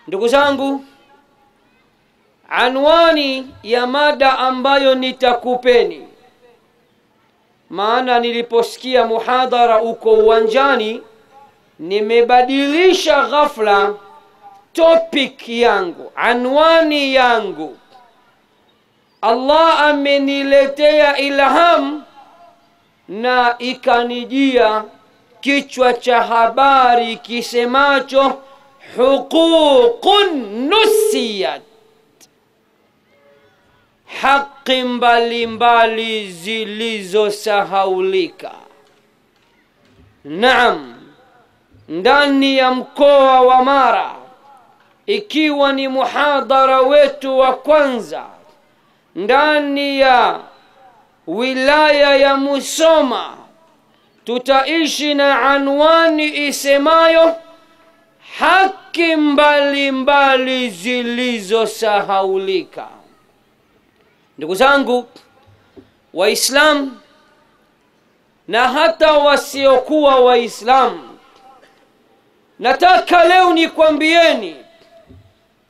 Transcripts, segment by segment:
Ndugu zangu, anwani ya mada ambayo nitakupeni, maana niliposikia muhadhara uko uwanjani nimebadilisha ghafla topic yangu, anwani yangu. Allah ameniletea ilham na ikanijia kichwa cha habari kisemacho huququn nusiyat, haki mbalimbali zilizosahaulika. Naam, ndani ya mkoa wa Mara, ikiwa ni muhadhara wetu wa kwanza ndani ya wilaya ya Musoma, tutaishi na anwani isemayo haki mbalimbali zilizosahaulika. Ndugu zangu Waislamu na hata wasiokuwa Waislamu, nataka leo nikwambieni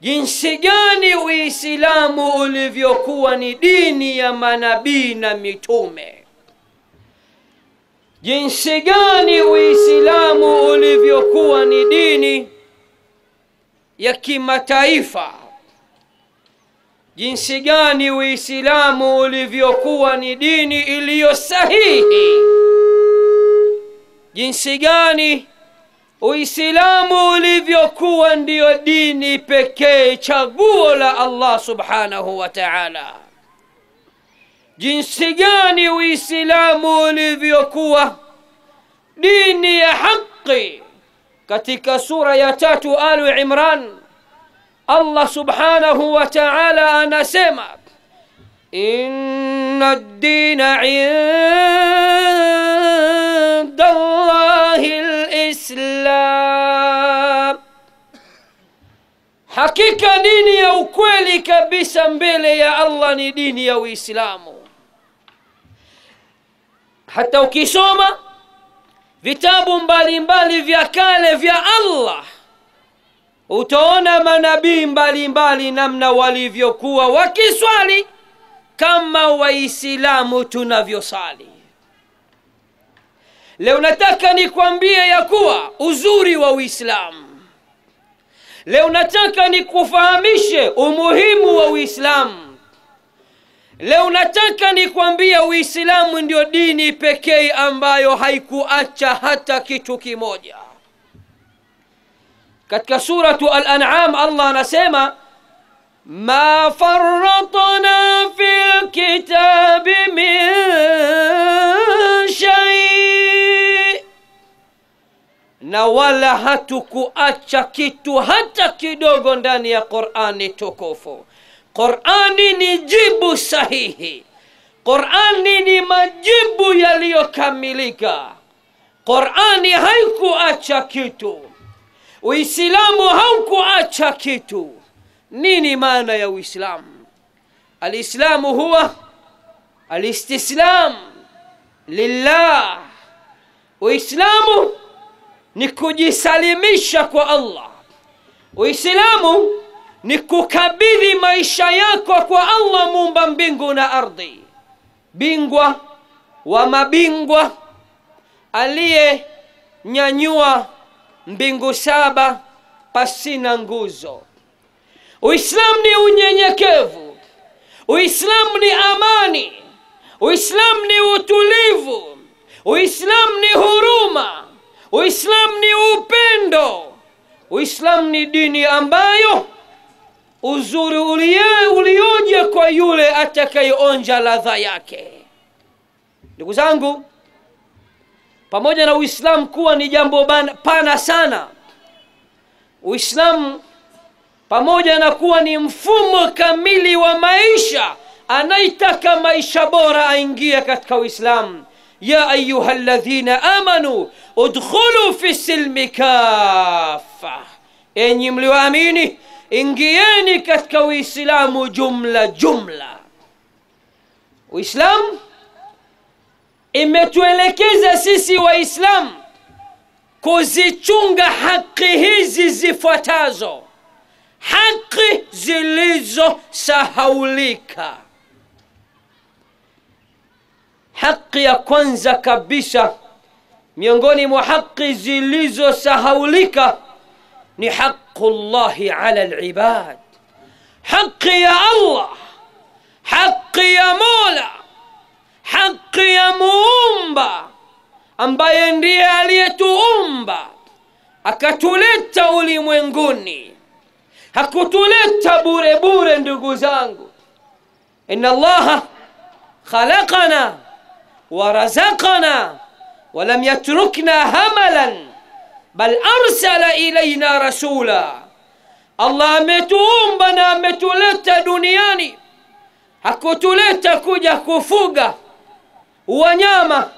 jinsi gani Uislamu ulivyokuwa ni dini ya manabii na mitume. Jinsi gani Uislamu ulivyokuwa ni dini ya kimataifa. Jinsi gani Uislamu ulivyokuwa ni dini iliyo sahihi. Jinsi gani Uislamu ulivyokuwa ndio dini pekee, chaguo la Allah subhanahu wa ta'ala. Jinsi gani Uislamu ulivyokuwa dini ya haki. Katika sura ya 3 Al-Imran, Allah subhanahu wa ta'ala anasema, inna ad-dina 'inda Allahi al-Islam, hakika dini ya ukweli kabisa mbele ya Allah ni dini ya Uislamu. Hata ukisoma vitabu mbalimbali vya kale vya Allah, utaona manabii mbalimbali namna walivyokuwa wakiswali kama Waislamu tunavyosali. Leo nataka nikwambie ya kuwa uzuri wa Uislamu. Leo nataka nikufahamishe umuhimu wa Uislamu. Leo nataka nikwambie Uislamu ndio dini pekee ambayo haikuacha hata kitu kimoja. Katika suratu Al-An'am Allah anasema, ma farratna fil kitabi min shay, na wala hatukuacha kitu hata kidogo ndani ya Qur'ani tukufu. Qur'ani ni jibu sahihi. Qur'ani ni majibu yaliyokamilika. Qur'ani haikuacha kitu. Uislamu haukuacha kitu. Nini maana ya Uislamu? Alislamu huwa alistislam lillah. Uislamu ni kujisalimisha kwa Allah. Uislamu ni kukabidhi maisha yako kwa Allah, muumba mbingu na ardhi, bingwa wa mabingwa, aliye nyanyua mbingu 7 pasina nguzo. Uislamu ni unyenyekevu. Uislamu ni amani. Uislamu ni utulivu. Uislamu ni huruma. Uislamu ni upendo. Uislamu ni dini ambayo uzuri ulioje kwa yule atakayeonja ladha yake. Ndugu zangu, pamoja na Uislamu kuwa ni jambo pana sana, Uislamu pamoja na kuwa ni mfumo kamili wa maisha, anaitaka maisha bora aingie katika Uislamu. Ya ayyuhalladhina amanu udkhulu fi silmi kaffa, enyi mlioamini ingieni katika Uislamu jumla jumla. Uislamu imetuelekeza sisi Waislamu kuzichunga haki hizi zifuatazo. haki zilizosahaulika. Haki ya kwanza kabisa miongoni mwa haki zilizosahaulika ni haqqullahi ala alibad, haki ya Allah, haki ya Mola, haki ya Muumba ambaye ndiye aliyetuumba akatuleta ulimwenguni. Hakutuleta bure bure ndugu zangu. Inna Allaha khalaqana wa razaqana wa lam yatrukna hamalan bal arsala ilayna rasula. Allah ametuumba na ametuleta duniani. Hakutuleta kuja kufuga wanyama,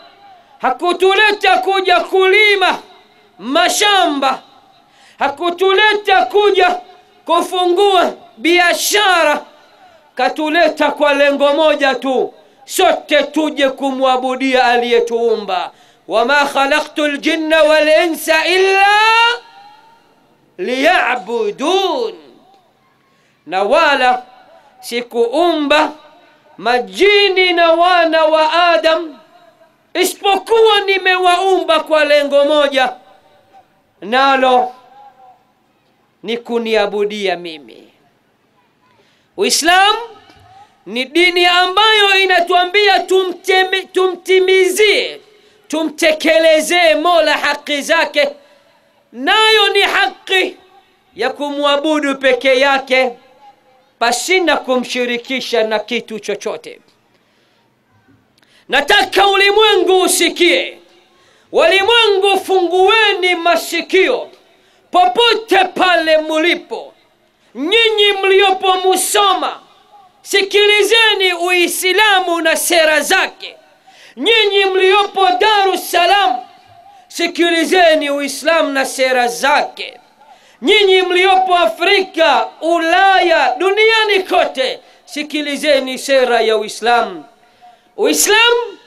hakutuleta kuja kulima mashamba, hakutuleta kuja kufungua biashara. Katuleta kwa lengo moja tu, sote tuje kumwabudia aliyetuumba. Wama khalaqtul jinna wal insa illa liya'budun. Na wala sikuumba majini na wana wa Adam isipokuwa nimewaumba kwa lengo moja, nalo ni kuniabudia mimi. Uislamu ni dini ambayo inatuambia tumtimizie, tumtekelezee Mola haki zake, nayo ni haki ya kumwabudu peke yake pasina kumshirikisha na kitu chochote. Nataka ulimwengu usikie, walimwengu fungueni masikio popote pale mulipo. Nyinyi mliopo Musoma, sikilizeni Uislamu na sera zake. Nyinyi mliopo Dar es Salaam, sikilizeni Uislamu na sera zake. Nyinyi mliopo Afrika, Ulaya, duniani kote, sikilizeni sera ya Uislamu. Uislamu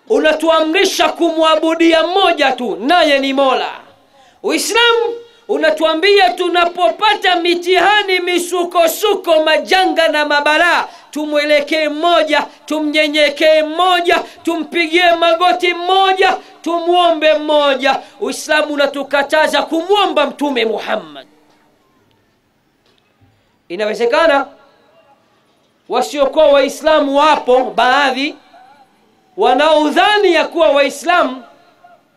unatuamrisha kumwabudia mmoja tu, naye ni Mola. Uislamu unatuambia tunapopata mitihani, misukosuko, majanga na mabalaa, tumwelekee mmoja, tumnyenyekee mmoja, tumpigie magoti mmoja, tumuombe mmoja. Uislamu unatukataza kumuomba Mtume Muhammad. Inawezekana wasiokuwa Waislamu wapo baadhi wanaodhani ya kuwa Waislamu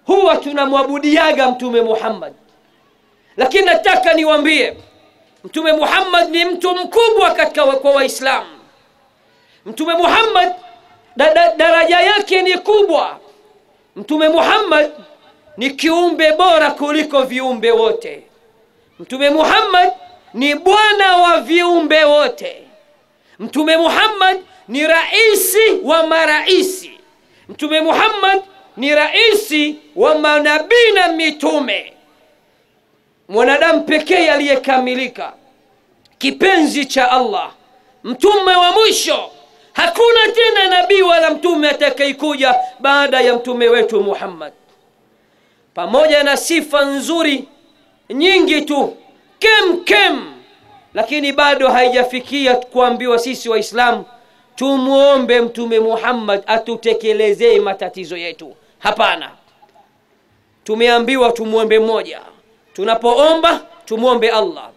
huwa tunamwabudiaga Mtume Muhammad. Lakini nataka niwaambie, Mtume Muhammad ni mtu mkubwa katika kwa Waislamu. Mtume Muhammad daraja yake ni kubwa. Mtume Muhammad ni kiumbe bora kuliko viumbe wote. Mtume Muhammad ni bwana wa viumbe wote. Mtume Muhammad ni raisi wa maraisi. Mtume Muhammad ni raisi wa manabii na mitume. Mwanadamu pekee aliyekamilika, kipenzi cha Allah, mtume wa mwisho. Hakuna tena nabii wala mtume atakayekuja baada ya mtume wetu Muhammad. Pamoja na sifa nzuri nyingi tu kem, lakini bado haijafikia kuambiwa sisi Waislamu tumuombe Mtume Muhammad atutekelezee matatizo yetu. Hapana. Tumeambiwa tumuombe mmoja. Tunapoomba tumuombe Allah.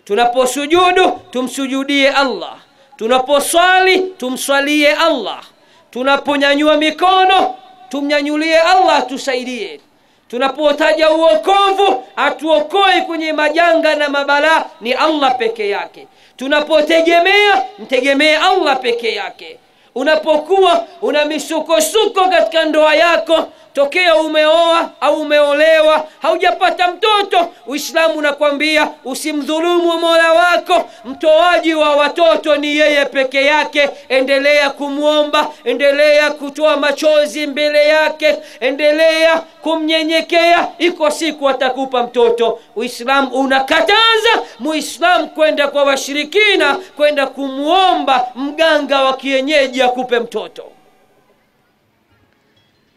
Tunaposujudu tumsujudie Allah. Tunaposwali tumswalie Allah. Tunaponyanyua mikono tumnyanyulie Allah tusaidie. Tunapotaja uokovu atuokoe kwenye majanga na mabalaa ni Allah peke yake. Tunapotegemea mtegemee Allah peke yake. Unapokuwa una misukosuko katika ndoa yako, tokea umeoa au umeolewa, haujapata mtoto, Uislamu unakwambia usimdhulumu Mola wako. Mtoaji wa watoto ni yeye peke yake. Endelea kumuomba, endelea kutoa machozi mbele yake, endelea kumnyenyekea, iko siku atakupa mtoto. Uislamu unakataza Muislamu kwenda kwa washirikina, kwenda kumuomba mganga wa kienyeji akupe mtoto.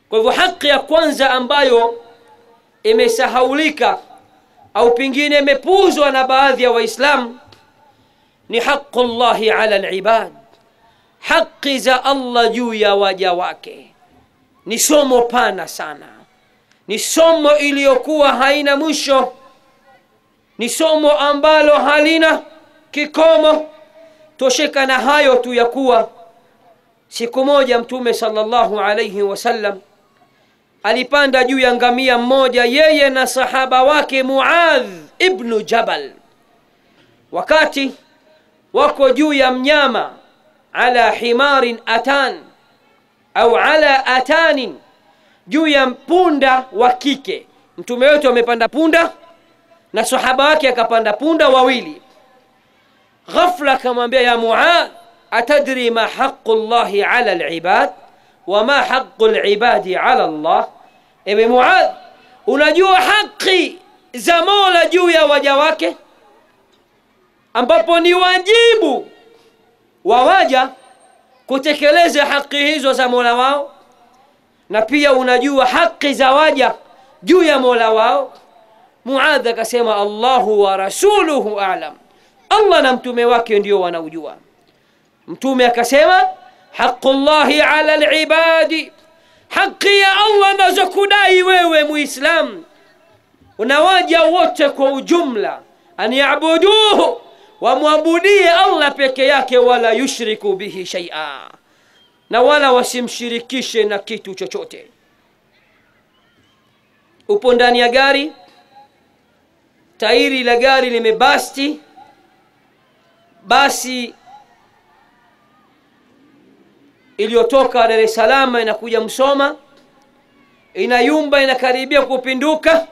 Kwa hivyo haki ya kwanza ambayo imesahaulika au pengine imepuuzwa na baadhi ya Waislamu ni haqqullahi ala alibad, haki za Allah juu ya waja wake. Ni somo pana sana, ni somo iliyokuwa haina mwisho, ni somo ambalo halina kikomo. Tosheka na hayo tu ya kuwa siku moja Mtume sallallahu alayhi wasallam alipanda juu ya ngamia mmoja, yeye na sahaba wake Muadh ibn Jabal. Wakati wako juu ya mnyama, ala himarin atan au ala atanin, juu ya punda wa kike. Mtume wetu amepanda punda na sahaba wake akapanda punda wawili. Ghafla akamwambia, ya Muadh, atadri ma haqqullahi ala alibad wa ma haqqul ibadi ala Allah? Ewe Muadh, unajua haki za Mola juu ya waja wake, ambapo ni wajibu wa waja kutekeleza haki hizo za Mola wao, na pia unajua haki za waja juu ya Mola wao? Muadh akasema, Allahu wa rasuluhu a'lam, Allah na mtume wake ndio wanaujua. Mtume akasema, haqqullahi ala alibadi, haki ya Allah nazokudai wewe Muislam unawaja wote kwa ujumla, an ya'buduhu, wamwabudie Allah peke yake, wala yushriku bihi shay'a, na wala wasimshirikishe na kitu chochote. Upo ndani ya gari, tairi la gari limebasti, basi iliyotoka Dar es Salaam inakuja Msoma, inayumba, inakaribia kupinduka.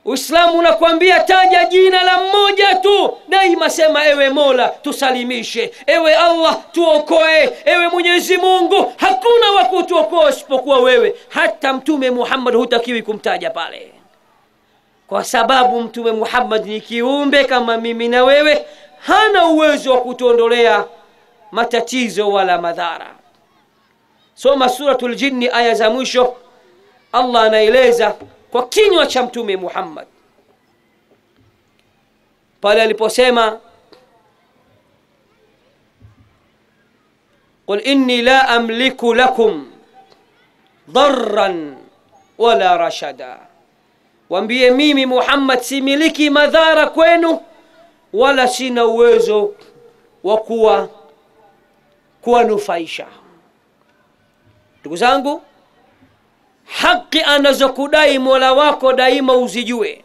Uislamu unakwambia taja jina la mmoja tu, daima sema, ewe Mola tusalimishe, ewe Allah tuokoe, ewe Mwenyezi Mungu hakuna wa kutuokoa isipokuwa wewe. Hata Mtume Muhammad hutakiwi kumtaja pale, kwa sababu Mtume Muhammad ni kiumbe kama mimi na wewe, hana uwezo wa kutuondolea matatizo wala madhara. Soma suratul Jinni aya za mwisho, Allah anaeleza kwa kinywa cha Mtume Muhammad pale aliposema, qul inni la amliku lakum darran wala rashada, waambie mimi Muhammad similiki madhara kwenu wala sina uwezo wa kuwanufaisha. Ndugu zangu, haki anazokudai Mola wako daima uzijue,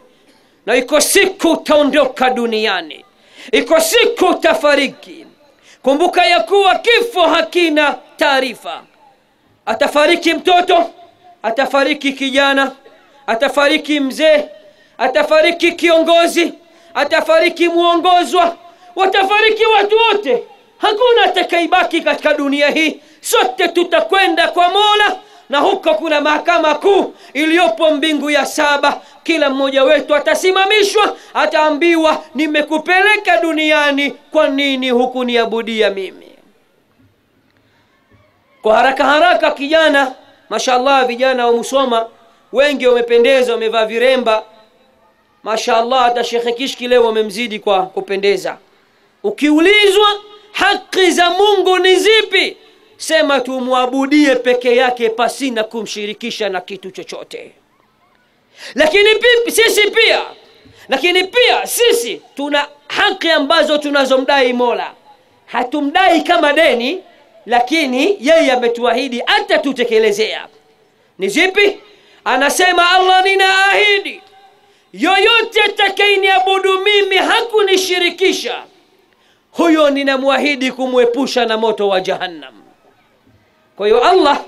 na iko siku utaondoka duniani, iko siku utafariki. Kumbuka ya kuwa kifo hakina taarifa. Atafariki mtoto, atafariki kijana, atafariki mzee, atafariki kiongozi, atafariki muongozwa, watafariki watu wote. Hakuna atakayebaki katika dunia hii, sote tutakwenda kwa Mola, na huko kuna mahakama kuu iliyopo mbingu ya 7. Kila mmoja wetu atasimamishwa, ataambiwa, nimekupeleka duniani, kwa nini hukuniabudia mimi? Kwa haraka haraka kijana, mashallah, vijana wa Musoma wengi wamependeza, wamevaa viremba, mashallah, hata Sheikh Kishki leo wamemzidi kwa kupendeza. Ukiulizwa haki za Mungu ni zipi, sema tumwabudie peke yake pasina kumshirikisha na kitu chochote. Lakini pia sisi tuna haki ambazo tunazomdai Mola. Hatumdai kama deni, lakini yeye ametuahidi atatutekelezea. Ni zipi? Anasema Allah, ninaahidi yoyote atakayeniabudu mimi hakunishirikisha, huyo ninamwahidi kumwepusha na moto wa Jahannam. Kwa hiyo Allah,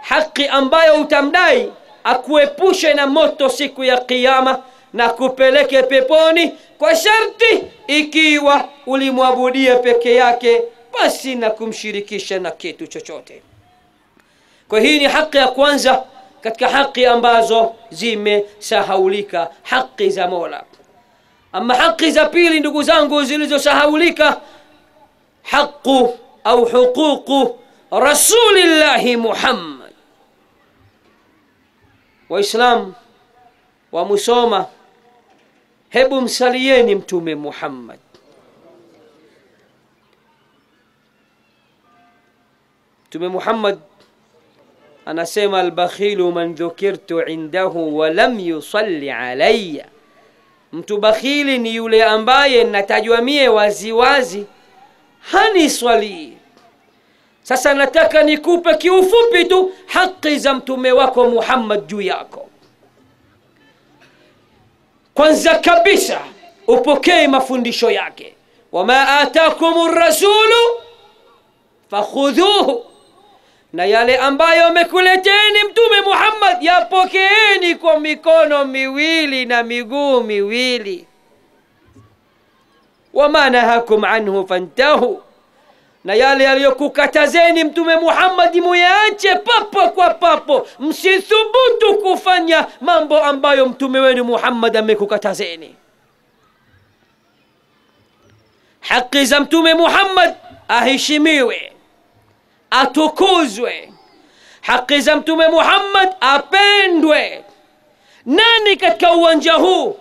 haki ambayo utamdai akuepushe na moto siku ya Kiyama na kupeleke peponi, kwa sharti ikiwa ulimwabudia peke yake basi na kumshirikisha na kitu chochote. Kwa hii ni haki ya kwanza katika haki ambazo zimesahaulika, haki za Mola. Ama haki za pili, ndugu zangu, zilizosahaulika, haqu au huququ Rasulillahi Muhammad. Waislamu wa Musoma, hebu msalieni Mtume Muhammad. Mtume Muhammad anasema al-bakhilu man dhukirtu indahu wa lam yusalli alayya, mtu bakhili ni yule ambaye natajwa mie waziwazi haniswali. Sasa nataka nikupe kiufupi tu haki za mtume wako Muhammad juu yako. Kwanza kabisa upokee mafundisho yake, wama atakumur rasulu fakhudhuhu, na yale ambayo amekuleteni mtume Muhammad yapokeeni kwa mikono miwili na miguu miwili. Wama nahakum anhu fantahu, na yale aliyokukatazeni mtume Muhammad muyaache papo kwa papo. Msithubutu kufanya mambo ambayo mtume wenu Muhammad amekukatazeni. Haki za mtume Muhammad aheshimiwe, atukuzwe. Haki za mtume Muhammad apendwe. Nani katika uwanja huu,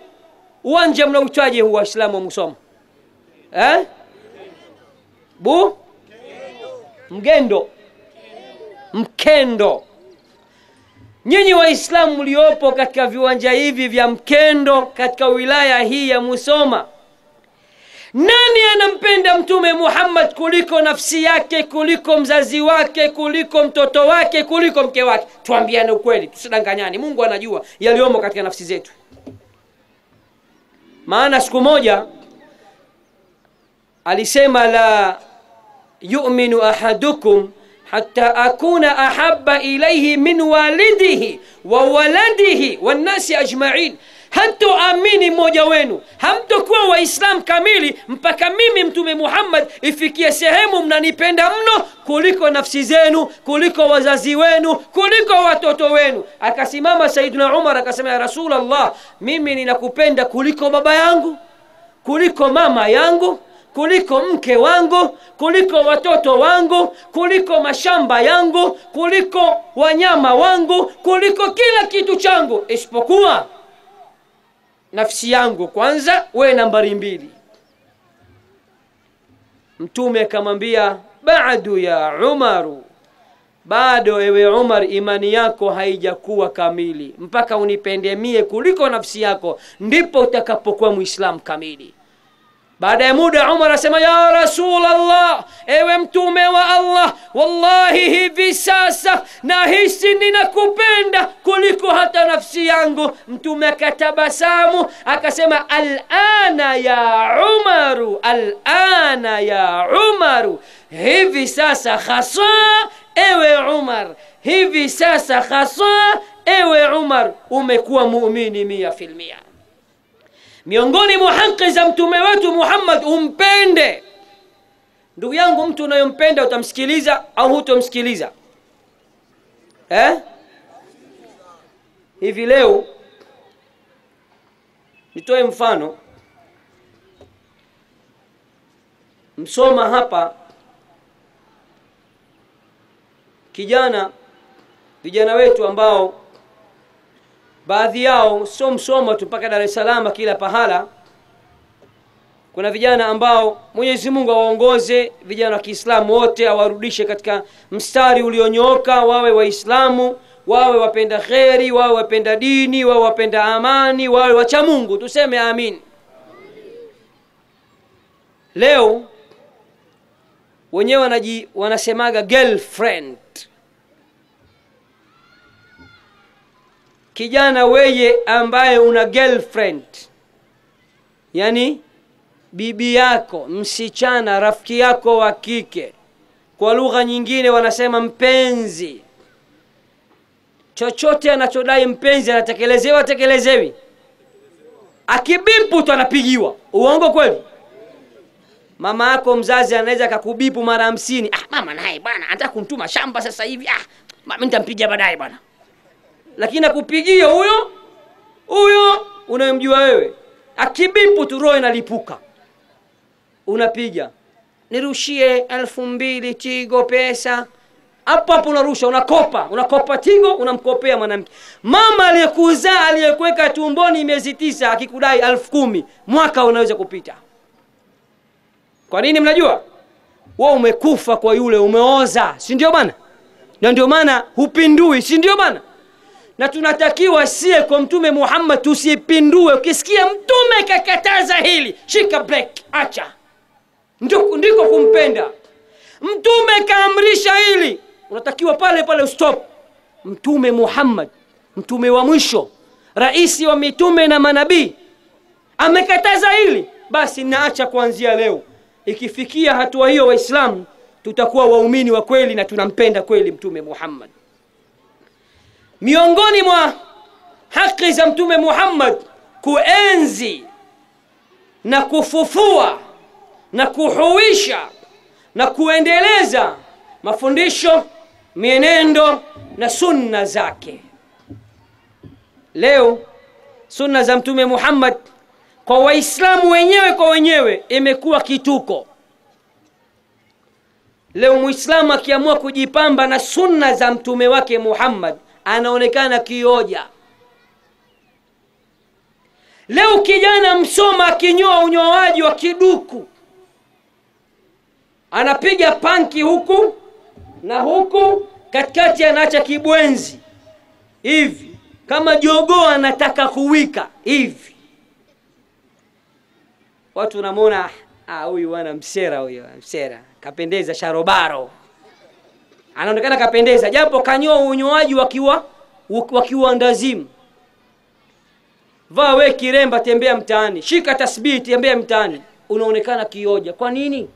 uwanja mnaoitaje huu Waislamu msoma? Mgendo. Mkendo. Nyinyi Waislamu mliopo katika viwanja hivi vya Mkendo katika wilaya hii ya Musoma, nani anampenda mtume Muhammad kuliko nafsi yake, kuliko mzazi wake, kuliko mtoto wake, kuliko mke wake? Tuambiane ukweli, tusidanganyane. Mungu anajua yaliyomo katika nafsi zetu. Maana siku moja alisema la yu'minu ahadukum hatta akuna ahabba ilayhi min walidihi wa waladihi wan nasi ajma'in. Hamtoamini mmoja wenu, hamtokuwa Waislam kamili mpaka mimi mtume Muhammad ifikie sehemu mnanipenda mno kuliko nafsi zenu, kuliko wazazi wenu, kuliko watoto wenu. Akasimama Saidina Umar akasema, ya Rasulullah, mimi ninakupenda kuliko baba yangu, kuliko mama yangu, kuliko mke wangu, kuliko watoto wangu, kuliko mashamba yangu, kuliko wanyama wangu, kuliko kila kitu changu, isipokuwa nafsi yangu kwanza, we nambari 2. Mtume akamwambia, ba'du ya Umaru, bado ewe Umar, imani yako haijakuwa kamili mpaka unipende mie kuliko nafsi yako, ndipo utakapokuwa Muislam kamili. Baada ya muda Umar asema, ya Rasulullah, ewe mtume wa Allah, wallahi hivi sasa nahisi ninakupenda kuliko hata nafsi yangu. Mtume akatabasamu akasema, al'ana ya Umaru, al'ana ya Umaru, hivi sasa hasa ewe Umar, hivi sasa hasa ewe Umar umekuwa muumini 100%. Miongoni mwa haki za mtume wetu Muhammad umpende. Ndugu yangu, mtu unayompenda utamsikiliza au hutomsikiliza? Hivi leo nitoe mfano. Msoma hapa vijana wetu ambao baadhi yao sio Msoma tu, mpaka Dar es Salaam, kila pahala kuna vijana ambao Mwenyezi Mungu awaongoze, vijana wa Kiislamu wote awarudishe katika mstari ulionyooka, wawe Waislamu, wawe wapenda kheri, wawe wapenda dini, wawe wapenda amani, wawe wacha Mungu, tuseme amin. Leo wenyewe wanasemaga girlfriend. Kijana weye ambaye una girlfriend, yani bibi yako, msichana, rafiki yako wa kike, kwa lugha nyingine wanasema mpenzi. Chochote anachodai mpenzi anatekelezewa, tekelezewi? Akibipu tu anapigiwa. Uongo kweli? Mama yako mzazi anaweza akakubipu mara 50. Mama naye bwana anataka kumtuma shamba sasa hivi. Mama nitampigia baadaye bwana. Lakini akupigia huyo unayemjua wewe, akibipu tu roho inalipuka. Unapiga, nirushie 2000 Tigo pesa. Hapo unarusha, unakopa Tigo, unamkopea mwanamke. Mama aliyekuzaa, aliyekuweka tumboni miezi 9 akikudai 10,000, mwaka unaweza kupita. Kwa nini mnajua? Wewe umekufa kwa yule, umeoza, si ndio bwana? na ndio maana hupindui, si ndio bana? Na tunatakiwa sie kwa Mtume Muhammad tusipindue. Ukisikia Mtume kakataza hili, shika break, acha. Ndiko kumpenda. Mtume kaamrisha hili, unatakiwa pale pale stop. Mtume Muhammad, mtume wa mwisho, raisi wa mitume na manabii, amekataza hili, basi naacha kuanzia leo. Ikifikia hatua hiyo, Waislamu tutakuwa waumini wa kweli na tunampenda kweli Mtume Muhammad. Miongoni mwa haki za Mtume Muhammad kuenzi na kufufua na kuhuisha na kuendeleza mafundisho, mienendo na sunna zake. Leo sunna za Mtume Muhammad kwa Waislamu wenyewe kwa wenyewe imekuwa kituko. Leo Muislamu akiamua kujipamba na sunna za mtume wake Muhammad anaonekana kioja. Leo kijana msoma akinyoa unyoaji wa kiduku, anapiga panki huku na huku, katikati anaacha kibwenzi hivi kama jogoo anataka kuwika hivi. Watu wanamuona, huyu wana msera, huyu msera kapendeza, sharobaro, anaonekana kapendeza, japo kanyoa unyoaji wakiwa ndazimu. Vaa we kiremba, tembea mtaani, shika tasbihi, tembea mtaani, unaonekana kioja. Kwa nini?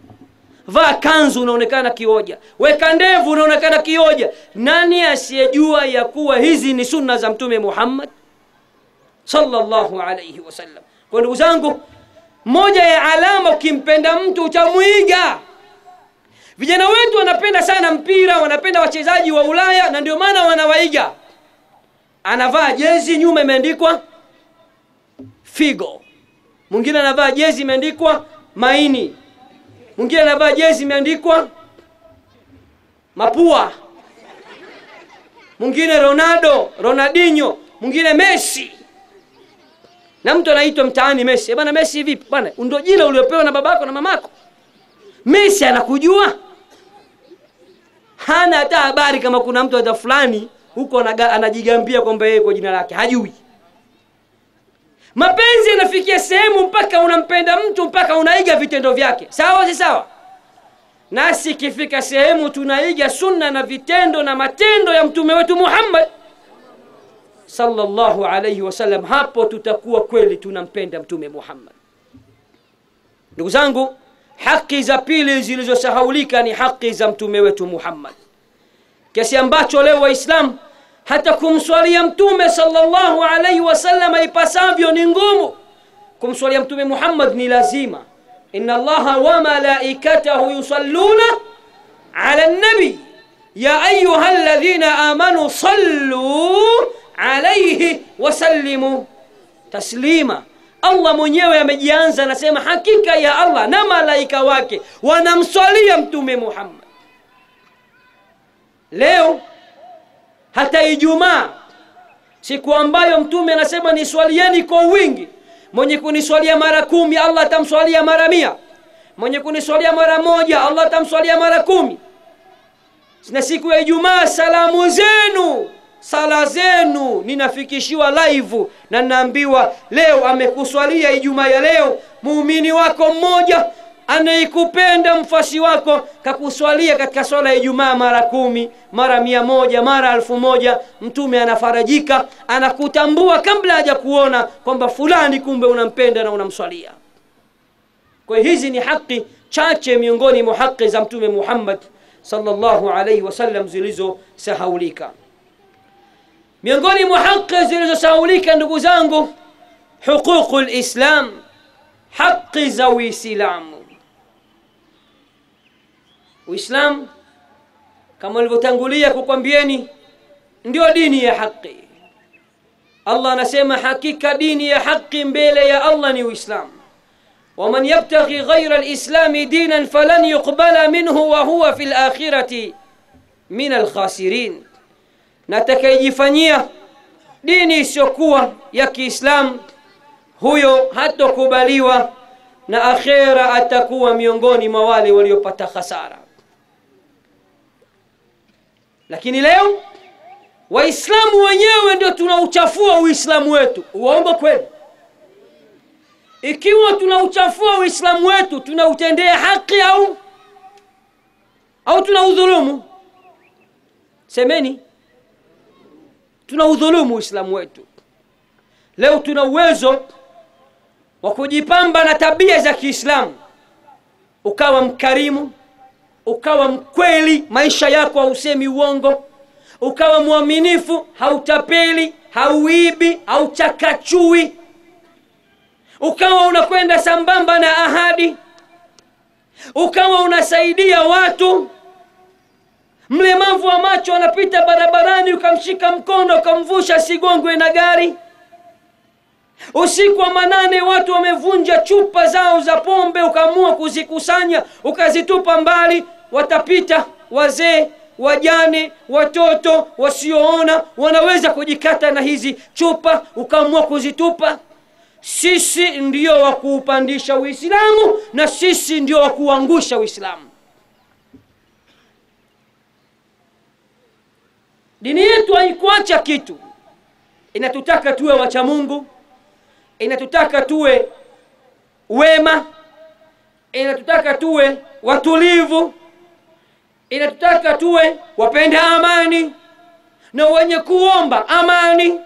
Vaa kanzu, unaonekana kioja. Weka ndevu, unaonekana kioja. Nani asiyejua ya kuwa hizi ni sunna za Mtume Muhammad sallallahu alayhi wasallam? Kwa ndugu zangu, moja ya alama ukimpenda mtu utamuiga. Vijana wetu wanapenda sana mpira, wanapenda wachezaji wa Ulaya, na ndio maana wanawaiga. Anavaa jezi nyuma imeandikwa Figo, mwingine anavaa jezi imeandikwa Maini, mwingine anavaa jezi imeandikwa Mapua, mwingine Ronaldinho, mwingine Messi. Na mtu anaitwa mtaani Messi. Bwana Messi vipi? Bwana ndio jina uliopewa na babako na mamako. Messi anakujua? Hana hata habari kama kuna mtu hata fulani huko anajigambia kwamba yeye kwa jina lake, hajui. Mapenzi yanafikia sehemu mpaka unampenda mtu mpaka unaiga vitendo vyake. Sawa si sawa? Nasi kifika sehemu tunaiga sunna na vitendo na matendo ya mtume wetu Muhammad sallallahu alayhi wasallam, hapo tutakuwa kweli tunampenda Mtume Muhammad. Ndugu zangu, haki za pili zilizosahaulika ni haki za mtume wetu Muhammad, kiasi ambacho leo Waislamu hata kumswalia Mtume sallallahu alayhi wasallam ipasavyo ni ngumu. Kumswalia Mtume Muhammad ni lazima. Inna Allaha wa malaikatahu yusalluna ala an-nabi ya ayyuhalladhina amanu sallu alayhi wasallimu taslima. Allah mwenyewe amejianza, anasema hakika ya Allah na malaika wake wanamswalia Mtume Muhammad. Leo hata Ijumaa, siku ambayo Mtume anasema niswalieni kwa wingi, mwenye kuniswalia mara 10 Allah atamswalia mara 100, mwenye kuniswalia mara 1 Allah atamswalia mara 10. Na siku ya Ijumaa salamu zenu, sala zenu ninafikishiwa live, na naambiwa leo amekuswalia Ijumaa ya leo muumini wako mmoja anayekupenda, mfasi wako kakuswalia katika swala ya Ijumaa mara 10, mara 100, mara 1000. Mtume anafarajika, anakutambua kabla haja kuona kwamba fulani kumbe unampenda na unamswalia. Kwa hizi ni haki chache miongoni mwa haki za Mtume Muhammad sallallahu alayhi wasallam zilizosahaulika. Miongoni mwa haki zilizosahaulika ndugu zangu, huququl Islam, haki za Uislamu. Uislamu kama nilivyotangulia kukwambieni ndio dini ya haki. Allah anasema hakika dini ya haki mbele ya Allah ni Uislamu. ومن يبتغي غير الإسلام دينا فلن يقبل منه وهو في الآخرة من الخاسرين. Natakayejifanyia dini isiyokuwa ya Kiislamu, huyo hatokubaliwa na akhera atakuwa miongoni mwa wale waliopata hasara. Lakini leo Waislamu wenyewe ndio tunauchafua Uislamu wetu. Uongo kweli? Ikiwa tunauchafua Uislamu wetu, tunautendea haki au tunaudhulumu? Semeni. Tunaudhulumu Uislamu wetu. Leo tuna uwezo wa kujipamba na tabia za Kiislamu, ukawa mkarimu, ukawa mkweli, maisha yako hausemi uongo, ukawa muaminifu, hautapeli, hauibi, hauchakachui, ukawa unakwenda sambamba na ahadi, ukawa unasaidia watu. Mlemavu wa macho anapita barabarani, ukamshika mkono ukamvusha sigongwe na gari. Usiku wa manane watu wamevunja chupa zao za pombe, ukaamua kuzikusanya ukazitupa mbali. Watapita wazee, wajane, watoto wasioona, wanaweza kujikata na hizi chupa, ukaamua kuzitupa. Sisi ndio wa kuupandisha Uislamu na sisi ndio wa kuangusha Uislamu. Dini yetu haikuacha kitu. Inatutaka tuwe wacha Mungu, inatutaka tuwe wema, inatutaka tuwe watulivu, inatutaka tuwe wapenda amani na wenye kuomba amani.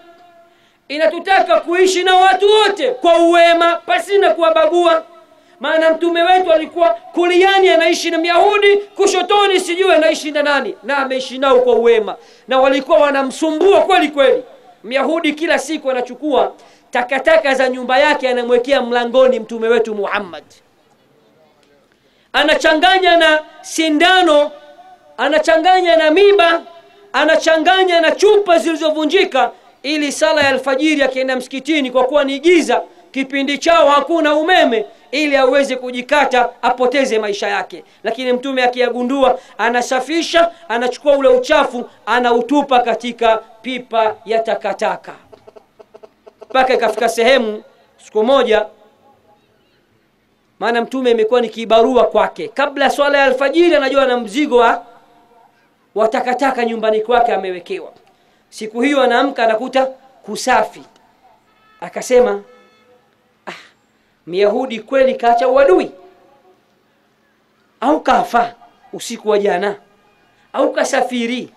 Inatutaka kuishi na watu wote kwa uwema pasina kuwabagua. Maana mtume wetu alikuwa kuliani anaishi na Myahudi, kushotoni sijui anaishi na nani, na ameishi nao kwa uwema. Na walikuwa wanamsumbua kweli kweli. Myahudi kila siku anachukua takataka za nyumba yake anamwekea mlangoni mtume wetu Muhammad. Anachanganya na sindano, anachanganya na miba, anachanganya na chupa zilizovunjika, ili sala ya alfajiri akienda msikitini, kwa kuwa ni giza, kipindi chao hakuna umeme, ili aweze kujikata apoteze maisha yake. Lakini mtume akiyagundua, anasafisha, anachukua ule uchafu, anautupa katika pipa ya takataka. Mpaka ikafika sehemu siku moja, maana mtume imekuwa ni kibarua kwake, kabla swala ya alfajiri anajua na mzigo wa takataka nyumbani kwake amewekewa. Siku hiyo anaamka anakuta kusafi. Akasema, Myahudi kweli kaacha uadui? Au kafa usiku wa jana? Au kasafiri?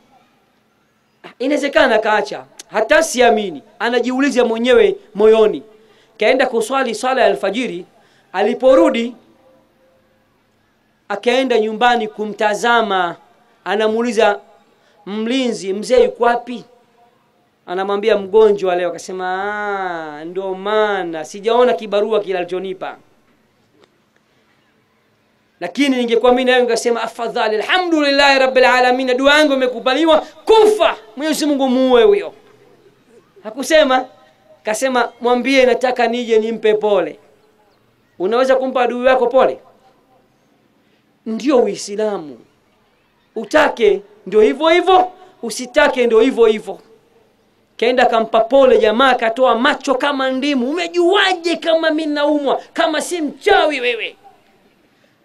Inawezekana kaacha, hata siamini. Anajiuliza mwenyewe moyoni. Kaenda kuswali sala ya alfajiri. Aliporudi akaenda nyumbani kumtazama. Anamuuliza mlinzi, mzee yuko wapi? Anamwambia mgonjwa leo. Akasema, ndio maana sijaona kibarua kile alichonipa. Lakini ningekuwa mimi nawe ningesema afadhali, alhamdulillah rabbil alamin, dua yangu imekubaliwa, kufa Mwenyezi Mungu muue huyo. Hakusema, kasema mwambie nataka nije nimpe pole. Unaweza kumpa adui yako pole? Ndio Uislamu. Utake ndio hivyo hivyo, usitake ndio hivyo hivyo. Kaenda kampa pole jamaa, katoa macho kama ndimu. Umejuaje kama mimi naumwa? Kama si mchawi wewe?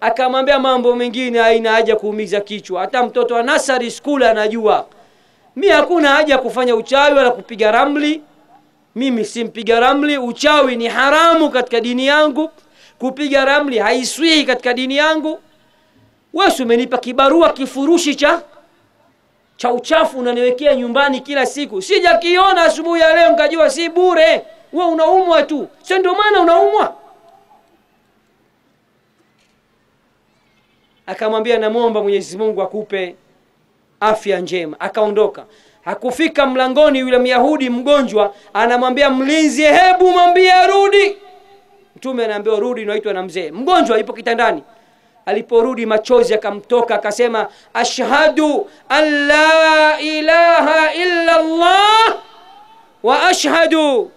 Akamwambia mambo mengine haina haja kuumiza kichwa. Hata mtoto wa nursery school anajua. Mimi hakuna haja kufanya uchawi wala kupiga ramli. Mimi si mpiga ramli. Uchawi ni haramu katika dini yangu. Kupiga ramli haiswi katika dini yangu. Wewe umenipa kibarua kifurushi cha uchafu unaniwekea nyumbani kila siku. Sijakiona asubuhi ya leo nikajua si bure. Wewe unaumwa tu. Sio ndio maana unaumwa? Akamwambia namuomba Mwenyezi Mungu akupe afya njema. Akaondoka. Hakufika mlangoni yule Myahudi mgonjwa, anamwambia mlinzi, hebu mwambie arudi. Mtume anaambiwa rudi, naitwa na mzee. Mgonjwa yupo kitandani. Aliporudi machozi akamtoka, akasema ashhadu an la ilaha illa Allah wa ashhadu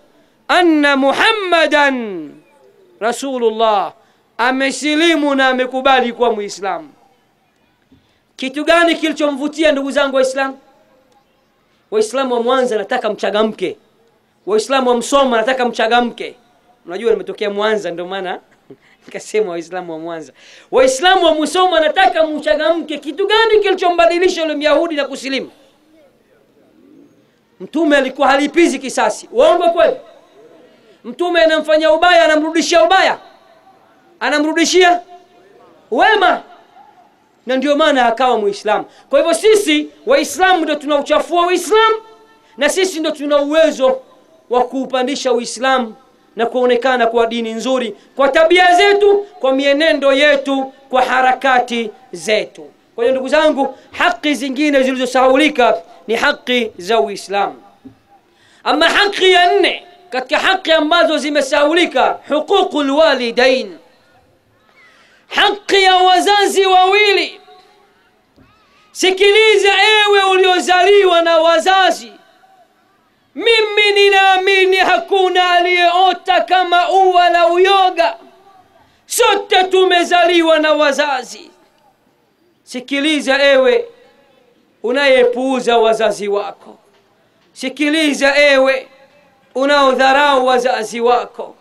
anna Muhammadan Rasulullah. Amesilimu na amekubali kuwa Muislamu. Kitu gani kilichomvutia ndugu zangu Waislamu? Waislamu wa Mwanza nataka mchagamke. Waislamu wa Msoma nataka mchagamke. Unajua nimetokea Mwanza ndio maana nikasema Waislamu wa Mwanza. Waislamu wa Msoma nataka mchagamke. Kitu gani kilichombadilisha yule Myahudi na kusilimu? Mtume alikuwa halipizi kisasi. Uongo kweli? Mtume anamfanyia ubaya anamrudishia ubaya, anamrudishia wema, na ndio maana akawa Muislamu. Kwa hivyo sisi Waislamu ndio tunauchafua Uislamu, na sisi ndio tuna uwezo wa kuupandisha Uislamu na kuonekana kwa dini nzuri kwa tabia zetu, kwa mienendo yetu, kwa harakati zetu. Kwa hiyo ndugu zangu, haki zingine zilizosahaulika ni haki za Uislamu. Ama haki ya 4 katika haki ambazo zimesahaulika, huququl walidain, haki ya wazazi wawili. Sikiliza ewe uliozaliwa na wazazi, mimi ninaamini hakuna aliyeota kama ua la uyoga. Sote tumezaliwa na wazazi. Sikiliza ewe unayepuuza wazazi wako. Sikiliza ewe unaodharau wazazi wako.